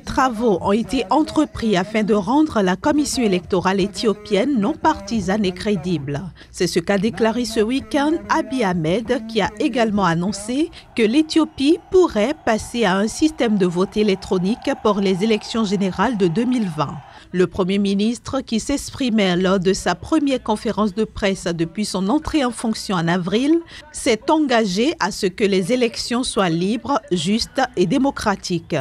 Des travaux ont été entrepris afin de rendre la commission électorale éthiopienne non partisane et crédible. C'est ce qu'a déclaré ce week-end Abiy Ahmed, qui a également annoncé que l'Éthiopie pourrait passer à un système de vote électronique pour les élections générales de 2020. Le Premier ministre, qui s'exprimait lors de sa première conférence de presse depuis son entrée en fonction en avril, s'est engagé à ce que les élections soient libres, justes et démocratiques.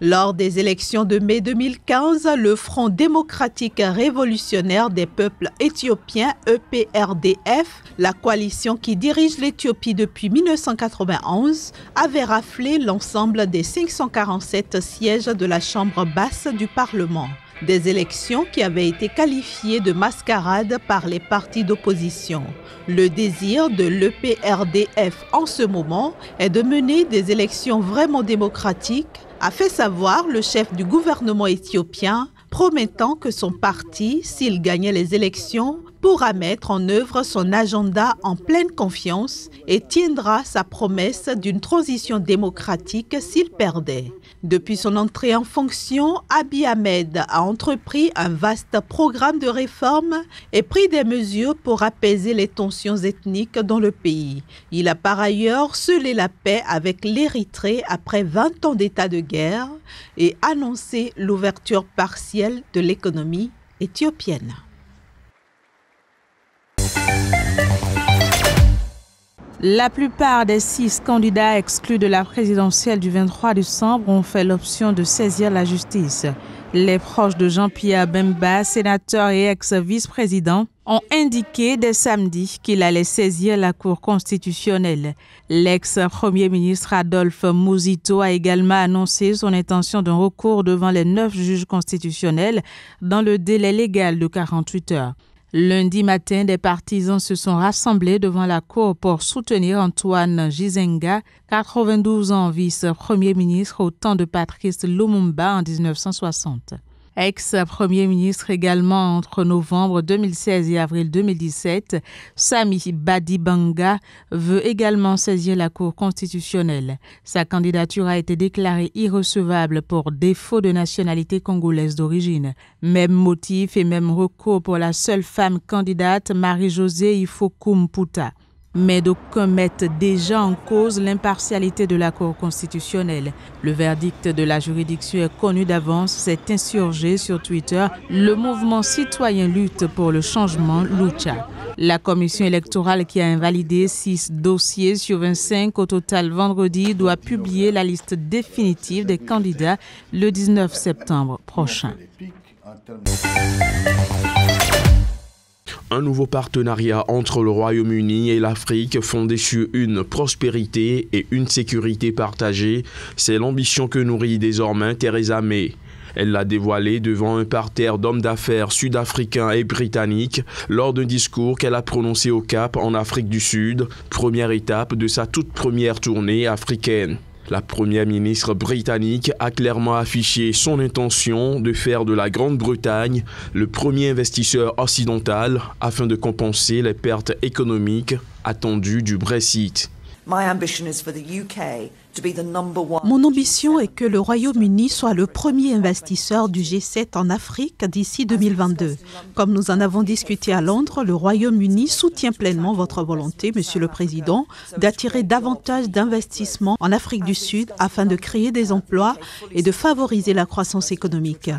Lors des élections de mai 2015, le Front démocratique révolutionnaire des peuples éthiopiens, EPRDF, la coalition qui dirige l'Éthiopie depuis 1991, avait raflé l'ensemble des 547 sièges de la Chambre basse du Parlement. Des élections qui avaient été qualifiées de mascarade par les partis d'opposition. Le désir de l'EPRDF en ce moment est de mener des élections vraiment démocratiques, a fait savoir le chef du gouvernement éthiopien, promettant que son parti, s'il gagnait les élections, pourra mettre en œuvre son agenda en pleine confiance et tiendra sa promesse d'une transition démocratique s'il perdait. Depuis son entrée en fonction, Abiy Ahmed a entrepris un vaste programme de réformes et pris des mesures pour apaiser les tensions ethniques dans le pays. Il a par ailleurs scellé la paix avec l'Érythrée après 20 ans d'état de guerre et annoncé l'ouverture partielle de l'économie éthiopienne. La plupart des 6 candidats exclus de la présidentielle du 23 décembre ont fait l'option de saisir la justice. Les proches de Jean-Pierre Bemba, sénateur et ex-vice-président, ont indiqué dès samedi qu'il allait saisir la Cour constitutionnelle. L'ex-premier ministre Adolphe Muzito a également annoncé son intention d'un recours devant les 9 juges constitutionnels dans le délai légal de 48 heures. Lundi matin, des partisans se sont rassemblés devant la cour pour soutenir Antoine Gizenga, 92 ans, vice-premier ministre au temps de Patrice Lumumba en 1960. Ex-premier ministre également entre novembre 2016 et avril 2017, Sami Badibanga veut également saisir la Cour constitutionnelle. Sa candidature a été déclarée irrecevable pour défaut de nationalité congolaise d'origine. Même motif et même recours pour la seule femme candidate, Marie-Josée Ifokoumputa. Mais d'aucuns mettent déjà en cause l'impartialité de la Cour constitutionnelle. Le verdict de la juridiction est connu d'avance, s'est insurgé sur Twitter le mouvement citoyen Lutte pour le changement, Lucha. La commission électorale qui a invalidé 6 dossiers sur 25 au total vendredi doit publier la liste définitive des candidats le 19 septembre prochain. Un nouveau partenariat entre le Royaume-Uni et l'Afrique fondé sur une prospérité et une sécurité partagée, c'est l'ambition que nourrit désormais Theresa May. Elle l'a dévoilé devant un parterre d'hommes d'affaires sud-africains et britanniques lors d'un discours qu'elle a prononcé au Cap en Afrique du Sud, première étape de sa toute première tournée africaine. La première ministre britannique a clairement affiché son intention de faire de la Grande-Bretagne le premier investisseur occidental afin de compenser les pertes économiques attendues du Brexit. Mon ambition est que le Royaume-Uni soit le premier investisseur du G7 en Afrique d'ici 2022. Comme nous en avons discuté à Londres, le Royaume-Uni soutient pleinement votre volonté, Monsieur le Président, d'attirer davantage d'investissements en Afrique du Sud afin de créer des emplois et de favoriser la croissance économique.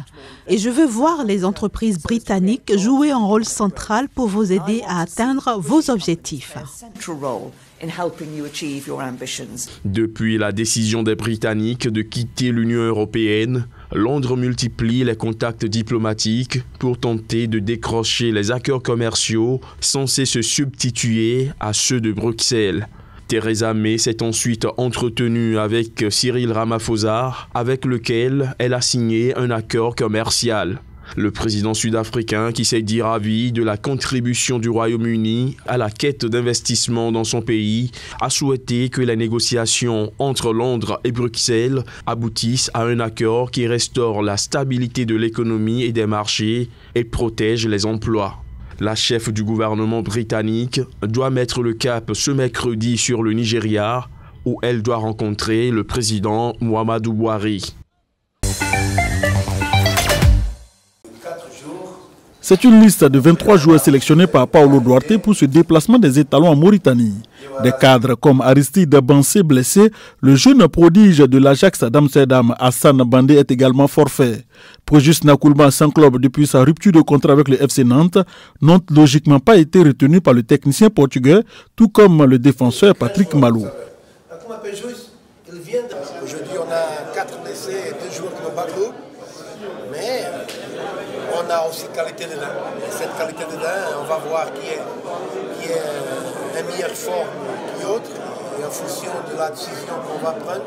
Et je veux voir les entreprises britanniques jouer un rôle central pour vous aider à atteindre vos objectifs. Depuis la décision des Britanniques de quitter l'Union européenne, Londres multiplie les contacts diplomatiques pour tenter de décrocher les accords commerciaux censés se substituer à ceux de Bruxelles. Theresa May s'est ensuite entretenue avec Cyril Ramaphosa, avec lequel elle a signé un accord commercial. Le président sud-africain, qui s'est dit ravi de la contribution du Royaume-Uni à la quête d'investissement dans son pays, a souhaité que les négociations entre Londres et Bruxelles aboutissent à un accord qui restaure la stabilité de l'économie et des marchés et protège les emplois. La chef du gouvernement britannique doit mettre le cap ce mercredi sur le Nigeria, où elle doit rencontrer le président Muhammadu Buhari. C'est une liste de 23 joueurs sélectionnés par Paulo Duarte pour ce déplacement des étalons en Mauritanie. Des cadres comme Aristide Bansé blessé, le jeune prodige de l'Ajax d'Amsterdam Hassan Bandé est également forfait. Projus Nakoulba sans club depuis sa rupture de contrat avec le FC Nantes n'ont logiquement pas été retenus par le technicien portugais, tout comme le défenseur Patrick Malo. Aujourd'hui on a 4 blessés et 2 joueurs qui n'ont pas joué, mais on a aussi qualité dedans. Et cette qualité dedans, on va voir qui est en meilleure forme que l'autre. Et en fonction de la décision qu'on va prendre,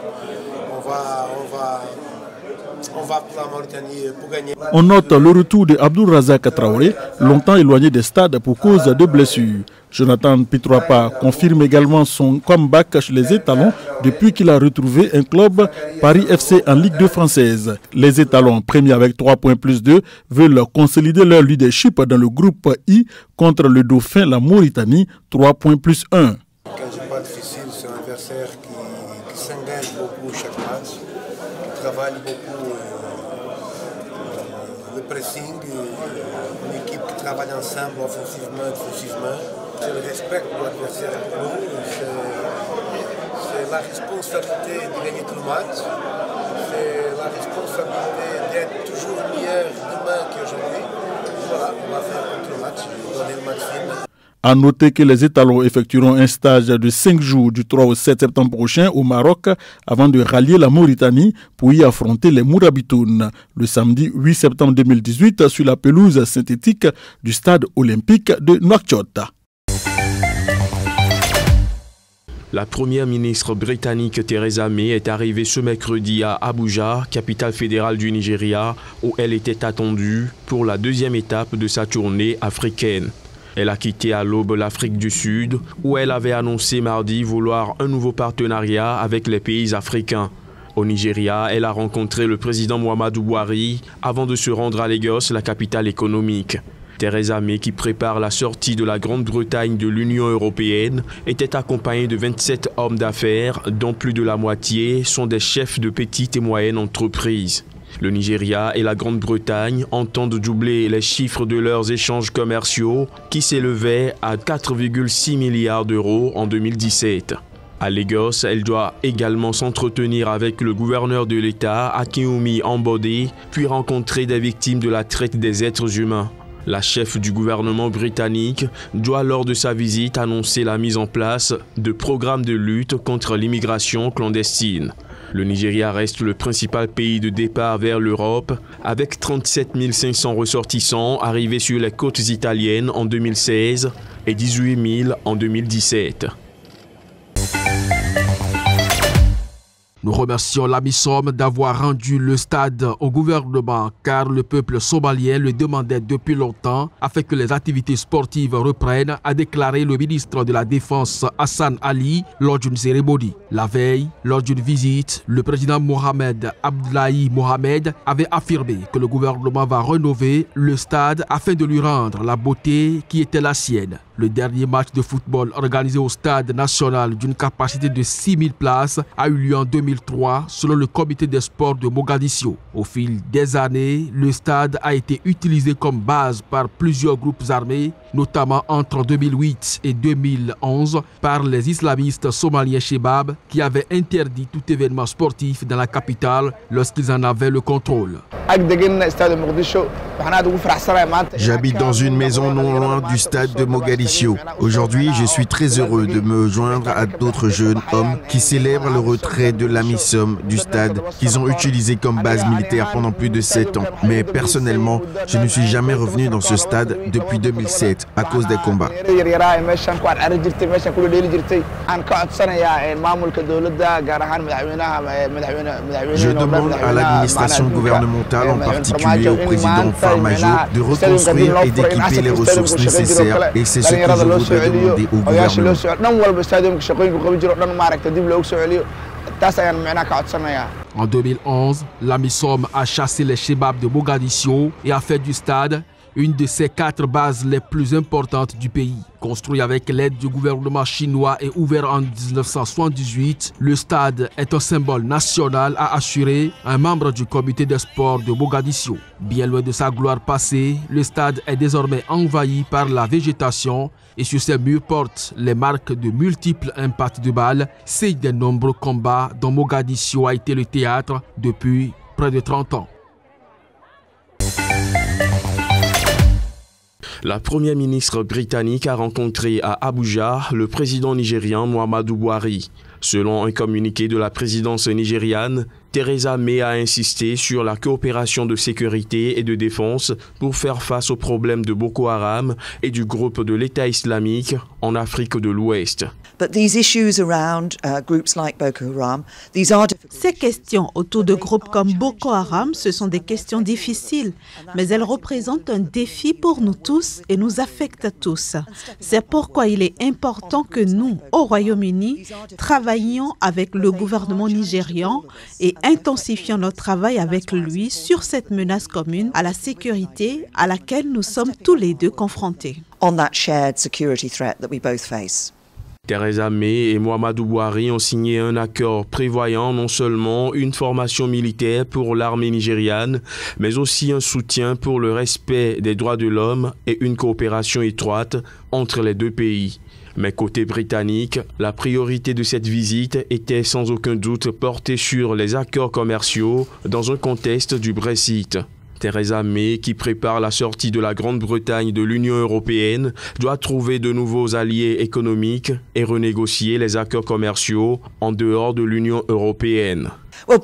on va pour la Mauritanie pour gagner. On note le retour de Abdul Razak Traoré, longtemps éloigné des stades pour cause de blessures. Jonathan Pitroapa confirme également son comeback chez les étalons depuis qu'il a retrouvé un club, Paris FC en Ligue 2 française. Les étalons, premiers avec 3 points plus 2, veulent consolider leur leadership dans le groupe I contre le dauphin, la Mauritanie, 3 points plus 1. Quand je pas difficile, c'est un adversaire qui s'engage beaucoup chaque match, qui travaille beaucoup le pressing, une équipe qui travaille ensemble offensivement, défensivement. C'est le respect pour l'adversaire avec nous, c'est la responsabilité de gagner tout le match, c'est la responsabilité d'être toujours meilleur demain qu'aujourd'hui. Voilà, on va faire contre le match, donner le maximum. A noter que les étalons effectueront un stage de 5 jours du 3 au 7 septembre prochain au Maroc avant de rallier la Mauritanie pour y affronter les Mourabitounes le samedi 8 septembre 2018 sur la pelouse synthétique du stade olympique de Nouakchott. La première ministre britannique Theresa May est arrivée ce mercredi à Abuja, capitale fédérale du Nigeria, où elle était attendue pour la deuxième étape de sa tournée africaine. Elle a quitté à l'aube l'Afrique du Sud, où elle avait annoncé mardi vouloir un nouveau partenariat avec les pays africains. Au Nigeria, elle a rencontré le président Muhammadu Buhari avant de se rendre à Lagos, la capitale économique. Theresa May, qui prépare la sortie de la Grande-Bretagne de l'Union européenne, était accompagnée de 27 hommes d'affaires, dont plus de la moitié sont des chefs de petites et moyennes entreprises. Le Nigeria et la Grande-Bretagne entendent doubler les chiffres de leurs échanges commerciaux qui s'élevaient à 4,6 milliards d'euros en 2017. À Lagos, elle doit également s'entretenir avec le gouverneur de l'État, Akinwumi Ambode, puis rencontrer des victimes de la traite des êtres humains. La chef du gouvernement britannique doit lors de sa visite annoncer la mise en place de programmes de lutte contre l'immigration clandestine. Le Nigeria reste le principal pays de départ vers l'Europe, avec 37 500 ressortissants arrivés sur les côtes italiennes en 2016 et 18 000 en 2017. Nous remercions l'AMISOM d'avoir rendu le stade au gouvernement car le peuple somalien le demandait depuis longtemps afin que les activités sportives reprennent, a déclaré le ministre de la Défense Hassan Ali lors d'une cérémonie. La veille, lors d'une visite, le président Mohamed Abdullahi Mohamed avait affirmé que le gouvernement va rénover le stade afin de lui rendre la beauté qui était la sienne. Le dernier match de football organisé au stade national d'une capacité de 6 000 places a eu lieu en 2003 selon le comité des sports de Mogadiscio. Au fil des années, le stade a été utilisé comme base par plusieurs groupes armés, notamment entre 2008 et 2011 par les islamistes somaliens Shebab qui avaient interdit tout événement sportif dans la capitale lorsqu'ils en avaient le contrôle. J'habite dans une maison non loin du stade de Mogadiscio. Aujourd'hui, je suis très heureux de me joindre à d'autres jeunes hommes qui célèbrent le retrait de l'AMISOM du stade qu'ils ont utilisé comme base militaire pendant plus de 7 ans. Mais personnellement, je ne suis jamais revenu dans ce stade depuis 2007 à cause des combats. Je demande à l'administration gouvernementale, en particulier au président Farmajo, de reconstruire et d'équiper les ressources nécessaires, et c'est ce que je voudrais demander au gouvernement. En 2011, l'AMISOM a chassé les Shebab de Mogadiscio et a fait du stade une de ces 4 bases les plus importantes du pays. Construit avec l'aide du gouvernement chinois et ouvert en 1978, le stade est un symbole national, a assuré un membre du comité des sports de Mogadiscio. Bien loin de sa gloire passée, le stade est désormais envahi par la végétation et sur ses murs portent les marques de multiples impacts de balles, c'est des nombreux combats dont Mogadiscio a été le théâtre depuis près de 30 ans. La première ministre britannique a rencontré à Abuja le président nigérian Muhammadu Buhari. Selon un communiqué de la présidence nigériane, Theresa May a insisté sur la coopération de sécurité et de défense pour faire face aux problèmes de Boko Haram et du groupe de l'État islamique en Afrique de l'Ouest. Ces questions autour de groupes comme Boko Haram, ce sont des questions difficiles, mais elles représentent un défi pour nous tous et nous affectent tous. C'est pourquoi il est important que nous, au Royaume-Uni, travaillions avec le gouvernement nigérian et intensifions notre travail avec lui sur cette menace commune à la sécurité à laquelle nous sommes tous les deux confrontés. Theresa May et Muhammadu Buhari ont signé un accord prévoyant non seulement une formation militaire pour l'armée nigériane, mais aussi un soutien pour le respect des droits de l'homme et une coopération étroite entre les deux pays. Mais côté britannique, la priorité de cette visite était sans aucun doute portée sur les accords commerciaux dans un contexte du Brexit. Theresa May, qui prépare la sortie de la Grande-Bretagne de l'Union européenne, doit trouver de nouveaux alliés économiques et renégocier les accords commerciaux en dehors de l'Union européenne. Le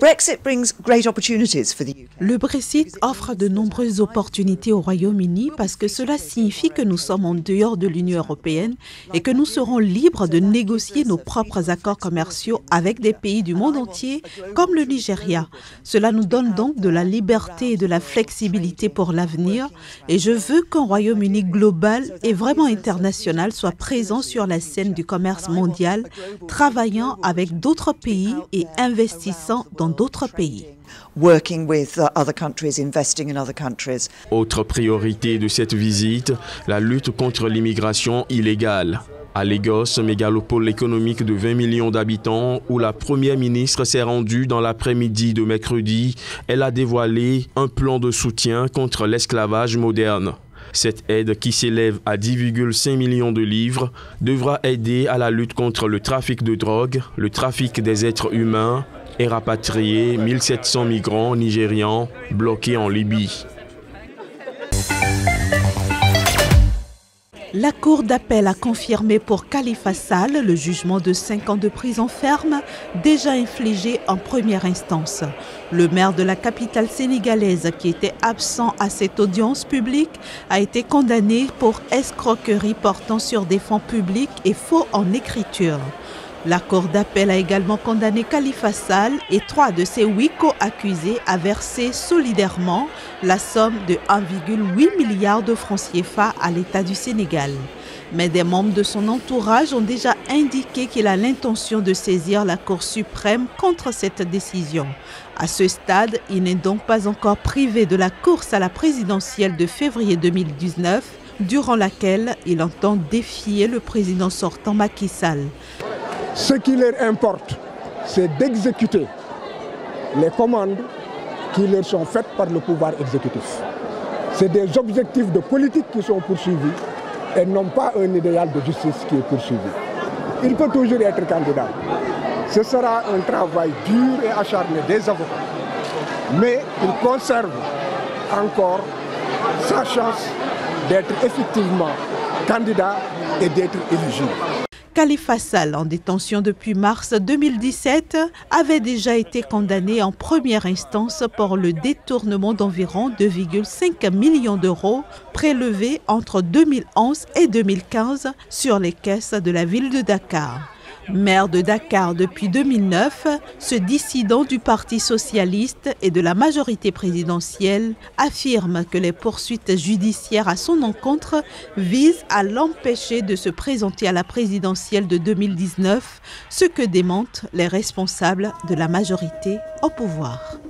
Brexit offre de nombreuses opportunités au Royaume-Uni parce que cela signifie que nous sommes en dehors de l'Union européenne et que nous serons libres de négocier nos propres accords commerciaux avec des pays du monde entier comme le Nigeria. Cela nous donne donc de la liberté et de la flexibilité pour l'avenir et je veux qu'un Royaume-Uni global et vraiment international soit présent sur la scène du commerce mondial, travaillant avec d'autres pays et investissant dans d'autres pays. Autre priorité de cette visite, la lutte contre l'immigration illégale. À Lagos, mégalopole économique de 20 millions d'habitants, où la première ministre s'est rendue dans l'après-midi de mercredi, elle a dévoilé un plan de soutien contre l'esclavage moderne. Cette aide, qui s'élève à 10,5 millions de livres, devra aider à la lutte contre le trafic de drogue, le trafic des êtres humains et rapatrier 1700 migrants nigérians bloqués en Libye. La Cour d'appel a confirmé pour Khalifa Sall le jugement de 5 ans de prison ferme déjà infligé en première instance. Le maire de la capitale sénégalaise, qui était absent à cette audience publique, a été condamné pour escroquerie portant sur des fonds publics et faux en écriture. La Cour d'appel a également condamné Khalifa Sall et 3 de ses 8 co-accusés à verser solidairement la somme de 1,8 milliard de francs CFA à l'État du Sénégal. Mais des membres de son entourage ont déjà indiqué qu'il a l'intention de saisir la Cour suprême contre cette décision. À ce stade, il n'est donc pas encore privé de la course à la présidentielle de février 2019, durant laquelle il entend défier le président sortant Macky Sall. Ce qui leur importe, c'est d'exécuter les commandes qui leur sont faites par le pouvoir exécutif. C'est des objectifs de politique qui sont poursuivis et non pas un idéal de justice qui est poursuivi. Il peut toujours être candidat. Ce sera un travail dur et acharné des avocats. Mais il conserve encore sa chance d'être effectivement candidat et d'être éligible. Khalifa Sall, en détention depuis mars 2017, avait déjà été condamné en première instance pour le détournement d'environ 2,5 millions d'euros prélevés entre 2011 et 2015 sur les caisses de la ville de Dakar. Maire de Dakar depuis 2009, ce dissident du Parti socialiste et de la majorité présidentielle affirme que les poursuites judiciaires à son encontre visent à l'empêcher de se présenter à la présidentielle de 2019, ce que démentent les responsables de la majorité au pouvoir.